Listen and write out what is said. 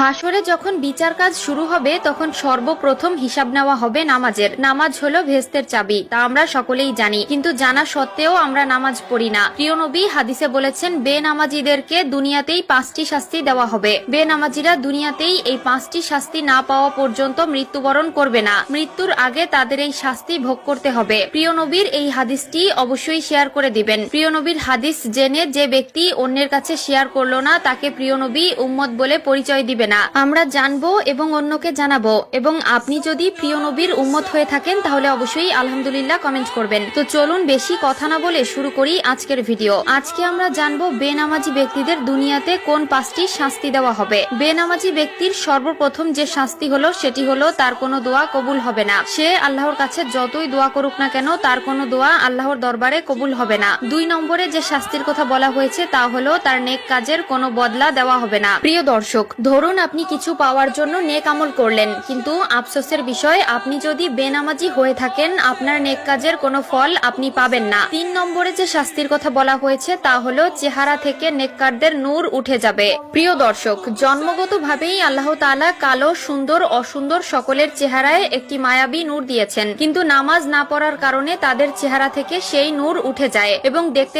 হাসরে যখন বিচার কাজ শুরু হবে তখন সর্বপ্রথম হিসাব নেওয়া হবে নামাজের। নামাজ হলো ভেস্তের চাবি, তা আমরা সকলেই জানি, কিন্তু জানা সত্ত্বেও আমরা নামাজ পড়ি না। প্রিয় নবী হাদিসে বলেছেন, বেনামাজিদেরকে দুনিয়াতেই 5টি শাস্তি দেওয়া হবে। বেনামাজিরা দুনিয়াতেই এই 5টি শাস্তি না পাওয়া পর্যন্ত মৃত্যুবরণ করবে না। মৃত্যুর আগে তাদের এই শাস্তি ভোগ করতে হবে। প্রিয় নবীর এই হাদিসটি অবশ্যই শেয়ার করে দিবেন। প্রিয় নবীর হাদিস জেনে যে ব্যক্তি অন্যের কাছে শেয়ার করলো না, তাকে প্রিয় নবী উম্মত বলে পরিচয় দিবে না। আমরা জানবো এবং অন্যকে জানাবো। এবং আপনি যদি প্রিয় নবীর উম্মত হয়ে থাকেন তাহলে অবশ্যই আলহামদুলিল্লাহ কমেন্ট করবেন। তো চলুন বেশি কথা না বলে শুরু করি আজকের ভিডিও। আজকে আমরা জানবো বেনামাজি ব্যক্তিদের দুনিয়াতে কোন 5টি শাস্তি দেওয়া হবে। বেনামাজি ব্যক্তির সর্বপ্রথম যে শাস্তি হলো সেটি হলো তার কোনো দোয়া কবুল হবে না। সে আল্লাহর কাছে যতই দোয়া করুক না কেন তার কোনো দোয়া আল্লাহর দরবারে কবুল হবে না। 2 নম্বরে যে শাস্তির কথা বলা হয়েছে তা হলো তার নেক কাজের কোনো বদলা দেওয়া হবে না। প্রিয় দর্শক, ধরুন আপনি কিছু পাওয়ার জন্য নেক আমল করলেন, কিন্তু আফসোসের বিষয় আপনি যদি বেনামাজি হয়ে থাকেন আপনার নেক কাজের কোনো ফল আপনি পাবেন না। 3 নম্বরে যে শাস্তির কথা বলা হয়েছে তা হলো চেহারা থেকে নেককারদের নূর উঠে যাবে। প্রিয় দর্শক, জন্মগতভাবেই আল্লাহ তাআলা কালো, সুন্দর, অসুন্দর সকলের চেহারায় একটি মায়াবী নূর দিয়েছেন, কিন্তু নামাজ না পড়ার কারণে তাদের চেহারা থেকে সেই নূর উঠে যায় এবং দেখতে